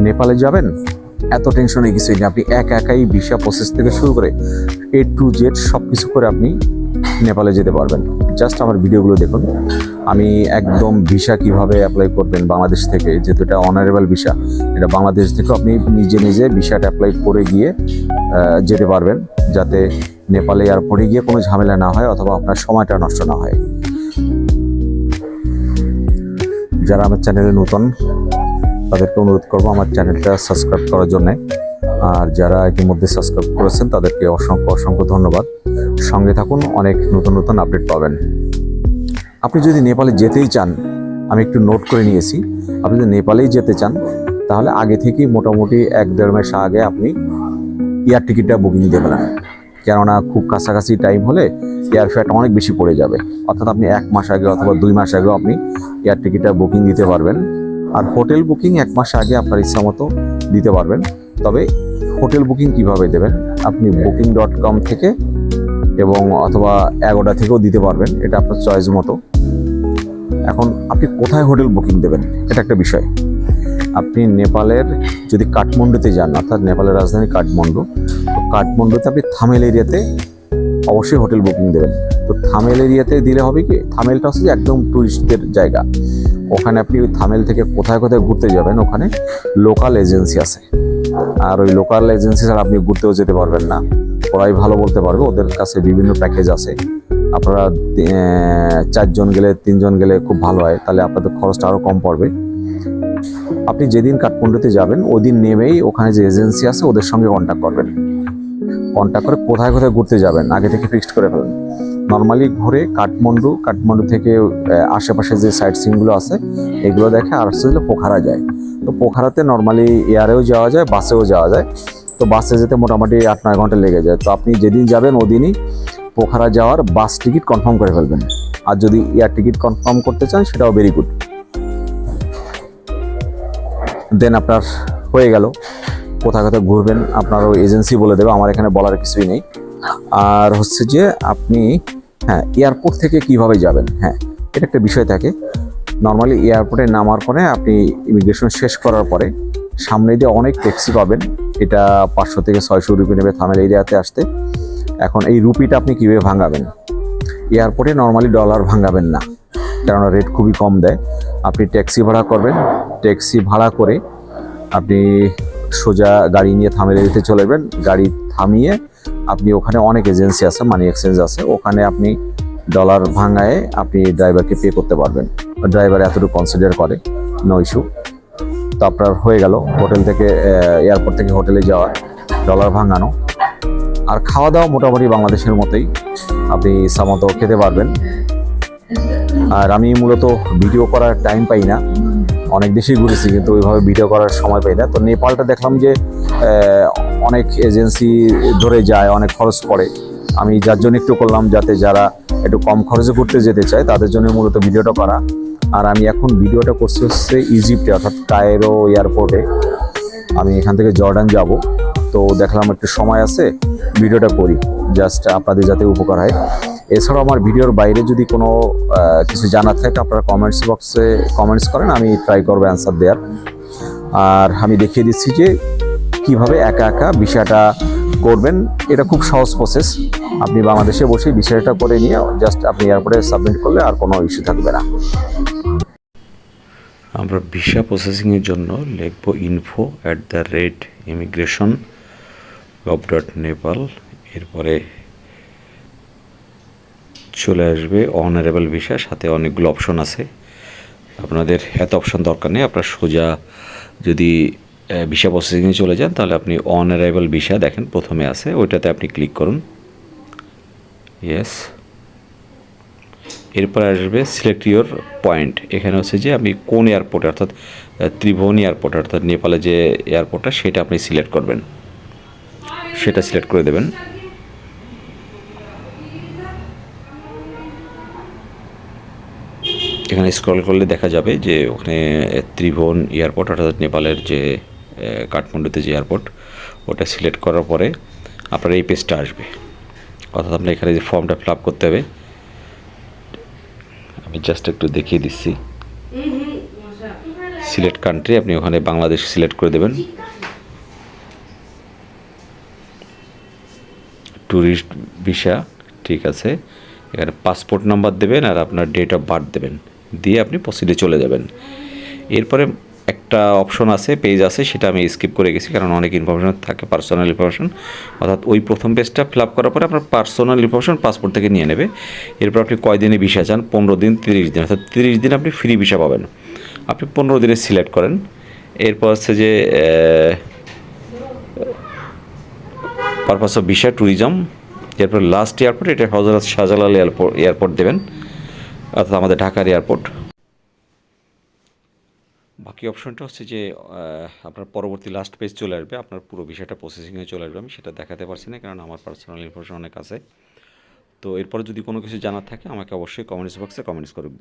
নেপালে যাবেন, এত টেনশনের কিছুই নেই। আপনি একাই ভিসা প্রসেস থেকে শুরু করে A to Z সব কিছু করে আপনি নেপালে যেতে পারবেন। জাস্ট আমার ভিডিওগুলো দেখুন। আমি একদম ভিসা কিভাবে অ্যাপ্লাই করবেন বাংলাদেশ থেকে, যেহেতু এটা অনারেবল ভিসা, এটা বাংলাদেশ থেকেও আপনি নিজে ভিসাটা অ্যাপ্লাই করে গিয়ে যেতে পারবেন, যাতে নেপালে এয়ারপোর্টে গিয়ে কোনো ঝামেলা না হয় অথবা আপনার সময়টা নষ্ট না হয়। যারা আমার চ্যানেলে নতুন তাদেরকে অনুরোধ করবো আমার চ্যানেলটা সাবস্ক্রাইব করার জন্যে, আর যারা ইতিমধ্যে সাবস্ক্রাইব করেছেন তাদেরকে অসংখ্য ধন্যবাদ। সঙ্গে থাকুন, অনেক নতুন আপডেট পাবেন। আপনি যদি নেপালে যেতেই চান, আমি একটু নোট করে নিয়েছি, আপনি যদি নেপালেই যেতে চান তাহলে আগে থেকেই মোটামুটি 1-1.5 মাস আগে আপনি এয়ার টিকিটটা বুকিং দেবেন, কেননা খুব কাছাকাছি টাইম হলে এয়ার ফেয়ারটা অনেক বেশি পড়ে যাবে। অর্থাৎ আপনি 1 মাস আগে অথবা 2 মাস আগেও আপনি এয়ার টিকিটটা বুকিং দিতে পারবেন। আর হোটেল বুকিং 1 মাস আগে আপনার ইচ্ছা মতো দিতে পারবেন। তবে হোটেল বুকিং কিভাবে দেবেন, আপনি booking.com থেকে এবং অথবা অ্যাগোডা থেকেও দিতে পারবেন, এটা আপনার চয়েস মতো। এখন আপনি কোথায় হোটেল বুকিং দেবেন এটা একটা বিষয়। আপনি নেপালের যদি কাঠমান্ডুতে যান, অর্থাৎ নেপালের রাজধানী কাঠমান্ডু, তো কাঠমান্ডুতে আপনি থামেল এরিয়াতে অবশ্যই হোটেল বুকিং দেবেন। তো থামেল এরিয়াতে দিলে হবে কি, থামেলটা হচ্ছে যে একদম টুরিস্টদের জায়গা। ওখানে আপনি ওই থামেল থেকে কোথায় ঘুরতে যাবেন, ওখানে লোকাল এজেন্সি আছে, আর ওই লোকাল এজেন্সি ছাড়া আপনি ঘুরতেও যেতে পারবেন না। ওরাই ভালো বলতে পারবে, ওদের কাছে বিভিন্ন প্যাকেজ আছে। আপনারা 4 জন গেলে 3 জন গেলে খুব ভালো হয়, তাহলে আপনাদের খরচটা আরও কম পড়বে। আপনি যেদিন কাঠমান্ডুতে যাবেন ওই দিন নেমেই ওখানে যে এজেন্সি আছে ওদের সঙ্গে কন্ট্যাক্ট করবেন। কন্ট্যাক্ট করে কোথায় ঘুরতে যাবেন আগে থেকে ফিক্সড করে ফেলেন। নর্মালি ঘুরে কাঠমান্ডু থেকে আশেপাশে যে সাইট সিনগুলো আছে এগুলো দেখে আর হচ্ছে পোখারা যায়। তো পোখারাতে নর্মালি এয়ারেও যাওয়া যায়, বাসেও যাওয়া যায়। তো বাসে যেতে মোটামুটি 8-9 ঘন্টা লেগে যায়। তো আপনি যেদিন যাবেন ওদিনই পোখারা যাওয়ার বাস টিকিট কনফার্ম করে ফেলবেন। আর যদি এয়ার টিকিট কনফার্ম করতে চান সেটাও ভেরি গুড। দেন আপনার হয়ে গেল, কোথায় ঘুরবেন আপনার ওই এজেন্সি বলে দেবে, আমার এখানে বলার কিছুই নেই। আর হচ্ছে যে আপনি এয়ারপোর্ট থেকে কিভাবে যাবেন, এটা একটা বিষয় থাকে। নর্মালি এয়ারপোর্টে নামার পরে আপনি ইমিগ্রেশন শেষ করার পরে সামনে দিয়ে অনেক ট্যাক্সি পাবেন। এটা 500 থেকে 600 রুপি নেবে থামেল এরিয়াতে আসতে। এখন এই রুপিটা আপনি কীভাবে ভাঙাবেন, এয়ারপোর্টে নর্মালি ডলার ভাঙাবেন না, কেননা রেট খুবই কম দেয়। আপনি ট্যাক্সি ভাড়া করবেন, ট্যাক্সি ভাড়া করে আপনি সোজা গাড়ি নিয়ে থামেল এরিয়াতে চলে যাবেন। গাড়ি থামিয়ে আপনি ওখানে অনেক এজেন্সি আছে, মানি এক্সচেঞ্জ আছে, ওখানে আপনি ডলার ভাঙায় আপনি ড্রাইভারকে পে করতে পারবেন। ড্রাইভার এতটুকু কনসিডার করে, নো ইস্যু। তো আপনার হয়ে গেল হোটেল থেকে এয়ারপোর্ট থেকে হোটেলে যাওয়া, ডলার ভাঙানো। আর খাওয়া দাওয়া মোটামুটি বাংলাদেশের মতোই, আপনি ইচ্ছামতো খেতে পারবেন। আর আমি মূলত ভিডিও করার টাইম পাই না, অনেক দেশেই ঘুরেছি কিন্তু ওইভাবে ভিডিও করার সময় পাই না। তো নেপালটা দেখলাম যে অনেক এজেন্সি ধরে যায়, অনেক খরচ পড়ে। আমি যার জন্য একটু করলাম, যাতে যারা একটু কম খরচে ঘুরতে যেতে চায় তাদের জন্য মূলত ভিডিওটা করা। আর আমি এখন ভিডিওটা করছি হচ্ছে ইজিপ্টে, অর্থাৎ কায়রো এয়ারপোর্টে। আমি এখান থেকে জর্ডান যাব, তো দেখলাম একটু সময় আছে, ভিডিওটা করি, জাস্ট আপনাদের যাতে উপকার হয়। এছাড়াও আমার ভিডিওর বাইরে যদি কোনো কিছু জানার থাকে আপনারা কমেন্টস বক্সে কমেন্টস করেন, আমি ট্রাই করবো অ্যান্সার দেওয়ার। আর আমি দেখিয়ে দিচ্ছি যে কিভাবে একা বিষয়টা করবেন। এটা খুব সহজ প্রসেস, আপনি বাংলাদেশে বসে বিষয়টা করে নিয়ে জাস্ট আপনি এয়ারপোর্টে সাবমিট করলে আর কোনো ইস্যু থাকবে না। আমরা ভিসা প্রসেসিংয়ের জন্য লিখব info@immigration.gov.nepal। এরপরে চলে আসবে অনারেবল ভিসা, সাথে অনেকগুলো অপশন আছে। আপনাদের এত অপশন দরকার নেই, আপনার সোজা যদি ভিসা প্রসেসিংয়ে চলে যান তাহলে আপনি অনারেবল ভিসা দেখেন প্রথমে আছে, ওইটাতে আপনি ক্লিক করুন, ইয়েস। এরপর আসবে সিলেক্ট ইউর পয়েন্ট। এখানে হচ্ছে যে আপনি কোন এয়ারপোর্টে, অর্থাৎ ত্রিভুবন এয়ারপোর্ট, অর্থাৎ নেপালে যে এয়ারপোর্টটা সেটা আপনি সিলেক্ট করবেন, সেটা সিলেক্ট করে দেবেন। এখানে স্ক্রল করলে দেখা যাবে যে ওখানে ত্রিভুবন এয়ারপোর্ট, অর্থাৎ নেপালের যে কাঠমান্ডুতে যে এয়ারপোর্ট, ওটা সিলেক্ট করার পরে আপনার এই পেজটা আসবে। অর্থাৎ আপনার এখানে যে ফর্মটা ফিল আপ করতে হবে, আমি জাস্ট একটু দেখিয়ে দিচ্ছি। সিলেক্ট কান্ট্রি, আপনি ওখানে বাংলাদেশ সিলেক্ট করে দেবেন। ট্যুরিস্ট ভিসা, ঠিক আছে। এখানে পাসপোর্ট নাম্বার দেবেন আর আপনার ডেট অফ বার্থ দেবেন, দিয়ে আপনি প্রসিডে চলে যাবেন। এরপরে একটা অপশন আছে, পেজ আছে, সেটা আমি স্কিপ করে গেছি কারণ অনেক ইনফরমেশন থাকে, পার্সোনাল ইনফরমেশন। অর্থাৎ ওই প্রথম পেজটা ফিল আপ করার পরে আপনার পার্সোনাল ইনফরমেশন পাসপোর্ট থেকে নিয়ে নেবে। এরপর আপনি কয়দিনে ভিসা চান, 15 দিন, 30 দিন, অর্থাৎ 30 দিন আপনি ফ্রি ভিসা পাবেন। আপনি 15 দিনে সিলেক্ট করেন। এরপর হচ্ছে যে পারপাস অফ ভিসা ট্যুরিজম, এরপর লাস্ট এয়ারপোর্ট, এটা হজরত শাহজালাল এয়ারপোর্ট দেবেন, অর্থাৎ আমাদের ঢাকার এয়ারপোর্ট। বাকি অপশনটা হচ্ছে যে আপনার পরবর্তী লাস্ট পেজ চলে আসবে, আপনার পুরো বিষয়টা প্রসেসিংয়ে চলে আসবে। আমি সেটা দেখাতে পারছি না কারণ আমার পার্সোনাল ইনফরমেশন অনেক আছে। তো এরপরে যদি কোনো কিছু জানার থাকে আমাকে অবশ্যই কমেন্টস বক্সে কমেন্টস করুন।